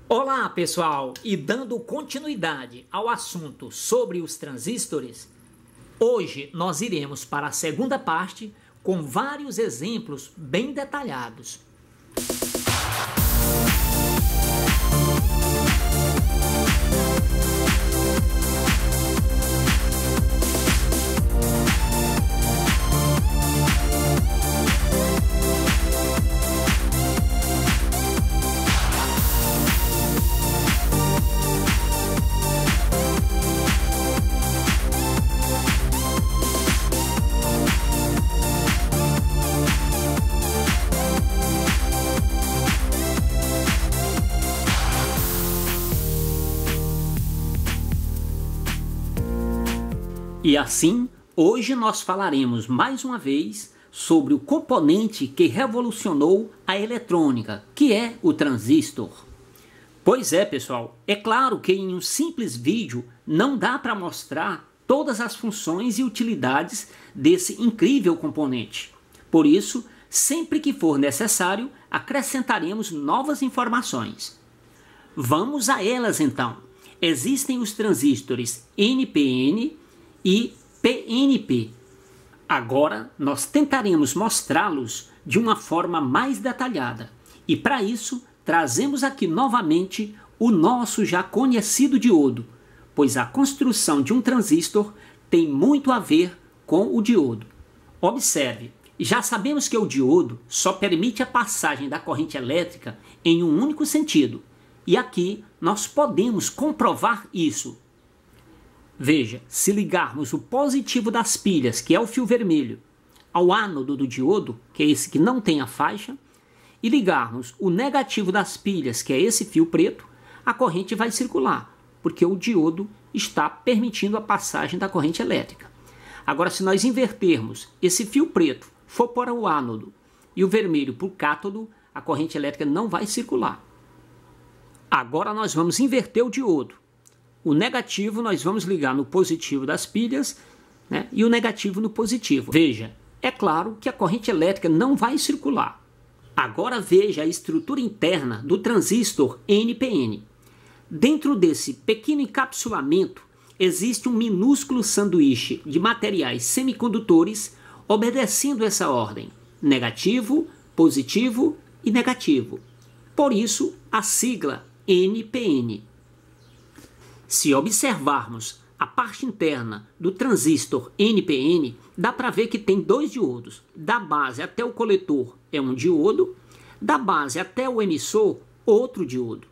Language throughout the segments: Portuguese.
Olá pessoal, e dando continuidade ao assunto sobre os transistores, hoje nós iremos para a segunda parte com vários exemplos bem detalhados. E assim, hoje nós falaremos mais uma vez sobre o componente que revolucionou a eletrônica, que é o transistor. Pois é, pessoal, é claro que em um simples vídeo não dá para mostrar todas as funções e utilidades desse incrível componente. Por isso, sempre que for necessário, acrescentaremos novas informações. Vamos a elas então. Existem os transistores NPN e PNP. Agora nós tentaremos mostrá-los de uma forma mais detalhada. E para isso, trazemos aqui novamente o nosso já conhecido diodo, pois a construção de um transistor tem muito a ver com o diodo. Observe, já sabemos que o diodo só permite a passagem da corrente elétrica em um único sentido. E aqui nós podemos comprovar isso. Veja, se ligarmos o positivo das pilhas, que é o fio vermelho, ao ánodo do diodo, que é esse que não tem a faixa, e ligarmos o negativo das pilhas, que é esse fio preto, a corrente vai circular, porque o diodo está permitindo a passagem da corrente elétrica. Agora, se nós invertermos esse fio preto, for para o ánodo, e o vermelho para o cátodo, a corrente elétrica não vai circular. Agora nós vamos inverter o diodo. O negativo nós vamos ligar no positivo das pilhas, né, e o negativo no positivo. Veja, é claro que a corrente elétrica não vai circular. Agora veja a estrutura interna do transistor NPN. Dentro desse pequeno encapsulamento existe um minúsculo sanduíche de materiais semicondutores obedecendo essa ordem: negativo, positivo e negativo. Por isso a sigla NPN. Se observarmos a parte interna do transistor NPN, dá para ver que tem dois diodos. Da base até o coletor é um diodo, da base até o emissor, outro diodo.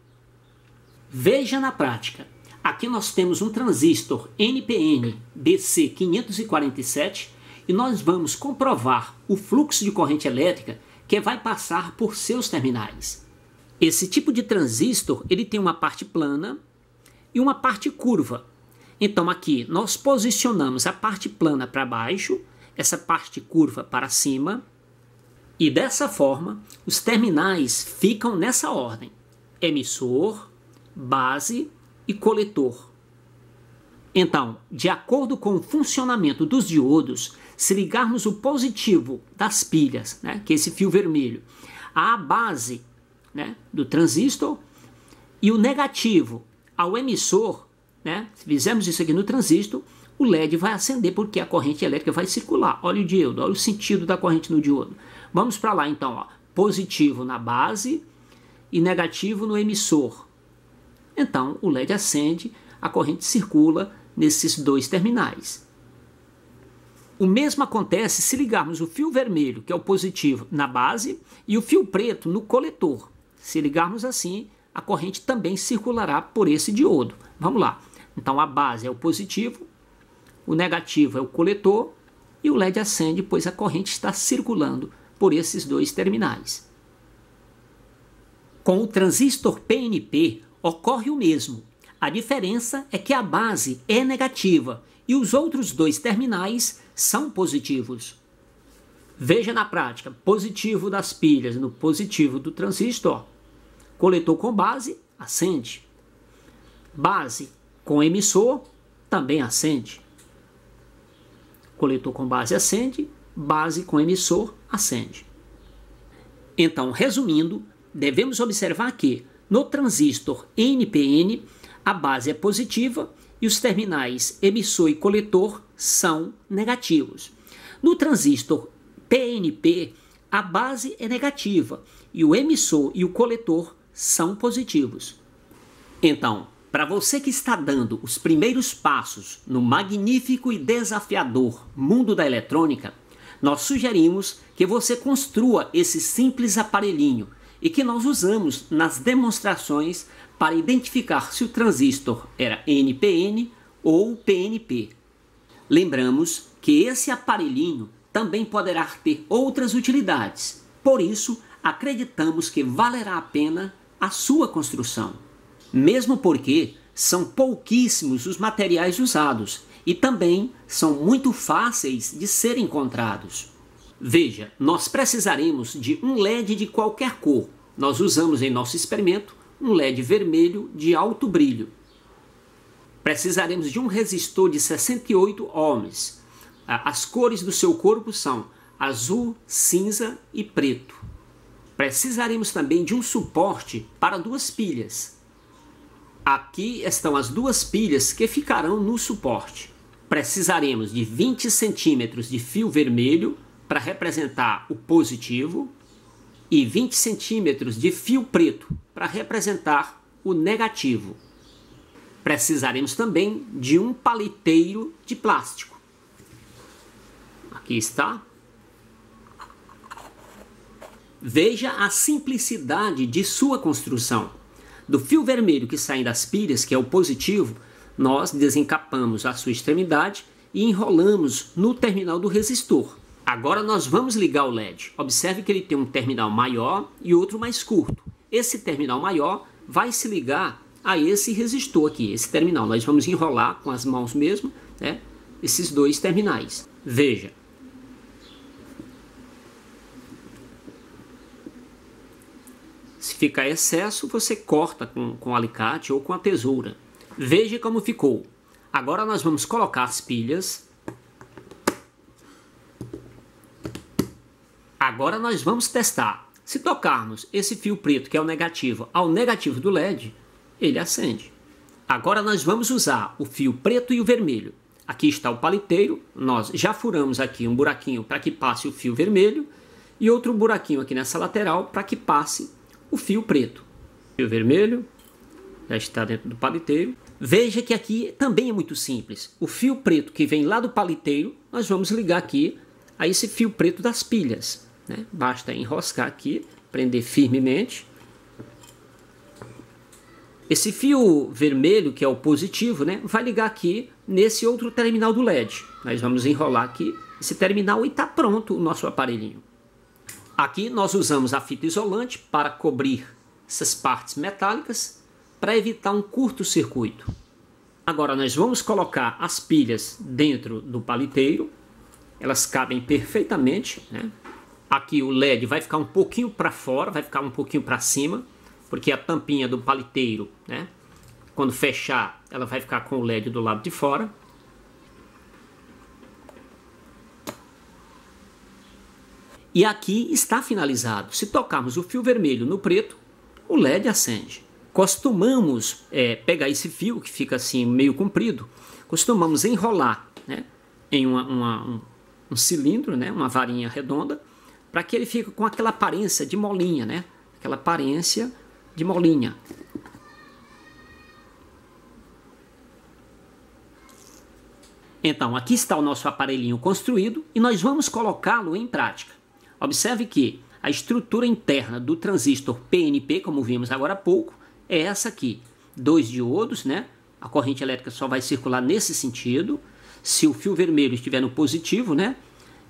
Veja na prática. Aqui nós temos um transistor NPN BC547 e nós vamos comprovar o fluxo de corrente elétrica que vai passar por seus terminais. Esse tipo de transistor ele tem uma parte plana e uma parte curva. Então aqui nós posicionamos a parte plana para baixo, essa parte curva para cima, e dessa forma os terminais ficam nessa ordem: emissor, base e coletor. Então, de acordo com o funcionamento dos diodos, se ligarmos o positivo das pilhas, né, que é esse fio vermelho, à base, né, do transistor, e o negativo ao emissor, né, se fizermos isso aqui no transistor, o LED vai acender porque a corrente elétrica vai circular. Olha o diodo, olha o sentido da corrente no diodo. Vamos para lá então, ó, positivo na base e negativo no emissor. Então o LED acende, a corrente circula nesses dois terminais. O mesmo acontece se ligarmos o fio vermelho, que é o positivo, na base e o fio preto no coletor. Se ligarmos assim, a corrente também circulará por esse diodo. Vamos lá. Então a base é o positivo, o negativo é o coletor e o LED acende, pois a corrente está circulando por esses dois terminais. Com o transistor PNP ocorre o mesmo. A diferença é que a base é negativa e os outros dois terminais são positivos. Veja na prática: positivo das pilhas no positivo do transistor, coletor com base, acende. Base com emissor, também acende. Coletor com base acende, base com emissor acende. Então, resumindo, devemos observar que No transistor NPN, a base é positiva e os terminais emissor e coletor são negativos. No transistor PNP, a base é negativa e o emissor e o coletor são positivos. Então, para você que está dando os primeiros passos no magnífico e desafiador mundo da eletrônica, nós sugerimos que você construa esse simples aparelhinho e que nós usamos nas demonstrações para identificar se o transistor era NPN ou PNP. Lembramos que esse aparelhinho também poderá ter outras utilidades, por isso acreditamos que valerá a pena a sua construção. Mesmo porque são pouquíssimos os materiais usados e também são muito fáceis de serem encontrados. Veja, nós precisaremos de um LED de qualquer cor. Nós usamos em nosso experimento um LED vermelho de alto brilho. Precisaremos de um resistor de 68 ohms. As cores do seu corpo são azul, cinza e preto. Precisaremos também de um suporte para 2 pilhas. Aqui estão as 2 pilhas que ficarão no suporte. Precisaremos de 20 centímetros de fio vermelho para representar o positivo e 20 centímetros de fio preto para representar o negativo. Precisaremos também de um paliteiro de plástico. Aqui está. Veja a simplicidade de sua construção. Do fio vermelho que sai das pilhas, que é o positivo, nós desencapamos a sua extremidade e enrolamos no terminal do resistor. Agora nós vamos ligar o LED. Observe que ele tem um terminal maior e outro mais curto. Esse terminal maior vai se ligar a esse resistor aqui, esse terminal. Nós vamos enrolar com as mãos mesmo, né, esses 2 terminais. Veja. Se ficar excesso, você corta com o alicate ou com a tesoura. Veja como ficou. Agora nós vamos colocar as pilhas. Agora nós vamos testar. Se tocarmos esse fio preto, que é o negativo, ao negativo do LED, ele acende. Agora nós vamos usar o fio preto e o vermelho. Aqui está o paliteiro. Nós já furamos aqui um buraquinho para que passe o fio vermelho e outro buraquinho aqui nessa lateral para que passe o fio preto. O fio vermelho já está dentro do paliteiro. Veja que aqui também é muito simples. O fio preto que vem lá do paliteiro, nós vamos ligar aqui a esse fio preto das pilhas, né? Basta enroscar aqui, prender firmemente. Esse fio vermelho, que é o positivo, né, vai ligar aqui nesse outro terminal do LED. Nós vamos enrolar aqui esse terminal e está pronto o nosso aparelhinho. Aqui nós usamos a fita isolante para cobrir essas partes metálicas para evitar um curto-circuito. Agora nós vamos colocar as pilhas dentro do paliteiro. Elas cabem perfeitamente, né? Aqui o LED vai ficar um pouquinho para fora, vai ficar um pouquinho para cima, porque a tampinha do paliteiro, né, quando fechar, ela vai ficar com o LED do lado de fora. E aqui está finalizado. Se tocarmos o fio vermelho no preto, o LED acende. Costumamos pegar esse fio, que fica assim meio comprido, costumamos enrolar, né, em um cilindro, né, uma varinha redonda, para que ele fique com aquela aparência de molinha, né, aquela aparência de molinha. Então, aqui está o nosso aparelhinho construído e nós vamos colocá-lo em prática. Observe que a estrutura interna do transistor PNP, como vimos agora há pouco, é essa aqui. 2 diodos, né? A corrente elétrica só vai circular nesse sentido. Se o fio vermelho estiver no positivo, né,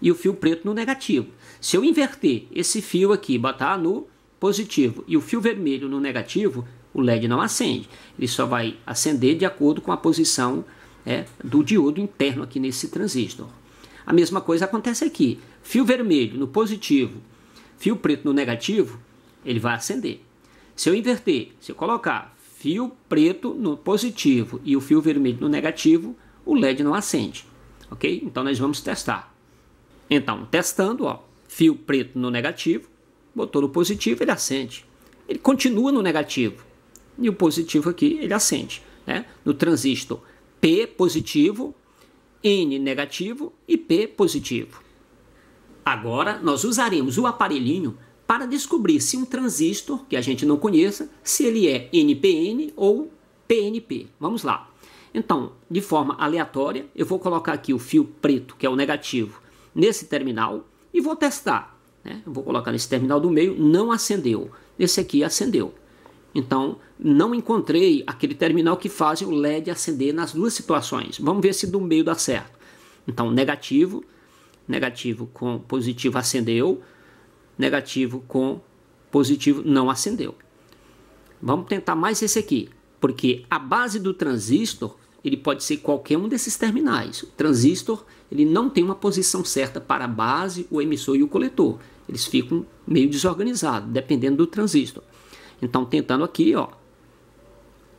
e o fio preto no negativo. Se eu inverter esse fio aqui, botar no positivo e o fio vermelho no negativo, o LED não acende. Ele só vai acender de acordo com a posição do diodo interno aqui nesse transistor. A mesma coisa acontece aqui. Fio vermelho no positivo, fio preto no negativo, ele vai acender. Se eu inverter, se eu colocar fio preto no positivo e o fio vermelho no negativo, o LED não acende. Ok? Então nós vamos testar. Então, testando, ó, fio preto no negativo, botou no positivo, ele acende. Ele continua no negativo. e o positivo aqui ele acende, né? No transistor P positivo, N negativo e P positivo. Agora nós usaremos o aparelhinho para descobrir se um transistor que a gente não conheça, se ele é NPN ou PNP. Vamos lá. Então, de forma aleatória, eu vou colocar aqui o fio preto, que é o negativo, nesse terminal e vou testar, né? Eu vou colocar nesse terminal do meio, não acendeu. Esse aqui acendeu. Então, não encontrei aquele terminal que faz o LED acender nas duas situações. Vamos ver se do meio dá certo. Então, negativo com positivo acendeu, negativo com positivo não acendeu. Vamos tentar mais esse aqui, porque a base do transistor, ele pode ser qualquer um desses terminais. O transistor, ele não tem uma posição certa para a base, o emissor e o coletor. Eles ficam meio desorganizados, dependendo do transistor. Então, tentando aqui, ó.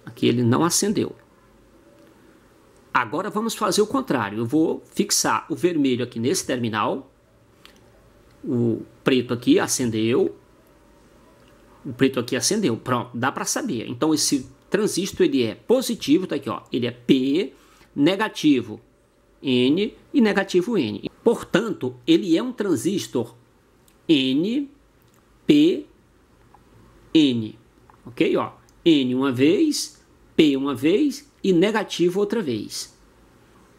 Aqui ele não acendeu. Agora vamos fazer o contrário. Eu vou fixar o vermelho aqui nesse terminal. O preto aqui acendeu. O preto aqui acendeu. Pronto, dá para saber. Então, esse transistor ele é positivo, tá aqui, ó. Ele é P, negativo N e negativo N. Portanto, ele é um transistor N, P, N, ok? Ó, N uma vez, P uma vez e negativo outra vez.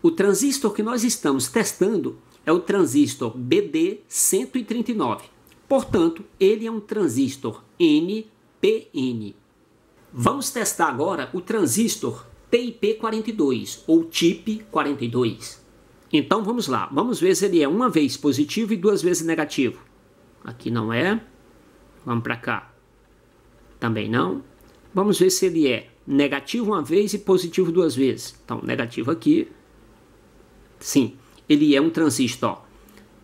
O transistor que nós estamos testando é o transistor BD139. Portanto, ele é um transistor NPN. Vamos testar agora o transistor TIP42 ou TIP42. Então vamos lá, vamos ver se ele é uma vez positivo e duas vezes negativo. Aqui não é, vamos para cá. Também não. Vamos ver se ele é negativo uma vez e positivo duas vezes. Então, negativo aqui. Sim, ele é um transistor ó,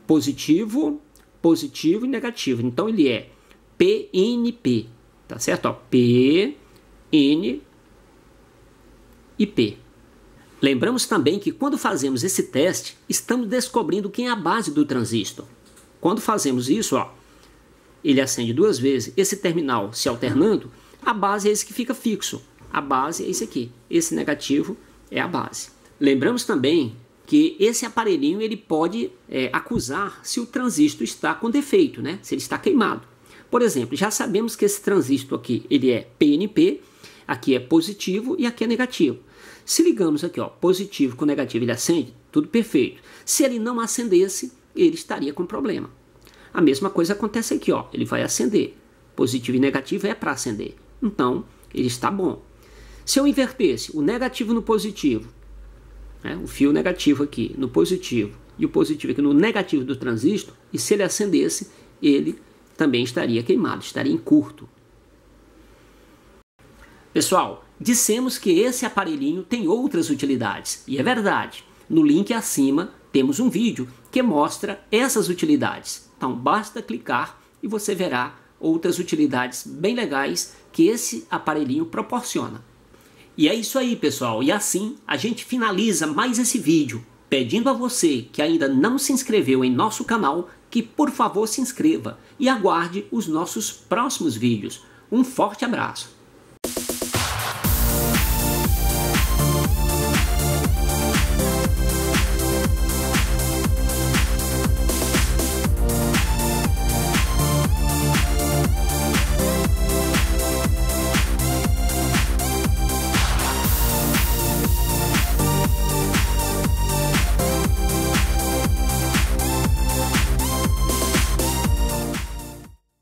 positivo, positivo e negativo. Então, ele é PNP. Tá certo? Ó, P, N e P. Lembramos também que quando fazemos esse teste, estamos descobrindo quem é a base do transistor. Quando fazemos isso, ó, ele acende duas vezes, esse terminal se alternando, a base é esse que fica fixo. A base é esse aqui. Esse negativo é a base. Lembramos também que esse aparelhinho ele pode acusar se o transistor está com defeito, né? Se ele está queimado. Por exemplo, já sabemos que esse transistor aqui ele é PNP, aqui é positivo e aqui é negativo. Se ligamos aqui, ó, positivo com negativo, ele acende, tudo perfeito. Se ele não acendesse, ele estaria com problema. A mesma coisa acontece aqui, ó, ele vai acender. Positivo e negativo é para acender. Então, ele está bom. Se eu invertesse o negativo no positivo, né, o fio negativo aqui no positivo e o positivo aqui no negativo do transistor, e se ele acendesse, ele também estaria queimado, estaria em curto. Pessoal, dissemos que esse aparelhinho tem outras utilidades, e é verdade. No link acima temos um vídeo que mostra essas utilidades. Então basta clicar e você verá outras utilidades bem legais que esse aparelhinho proporciona. E é isso aí, pessoal, e assim a gente finaliza mais esse vídeo, pedindo a você que ainda não se inscreveu em nosso canal, que por favor se inscreva e aguarde os nossos próximos vídeos. Um forte abraço!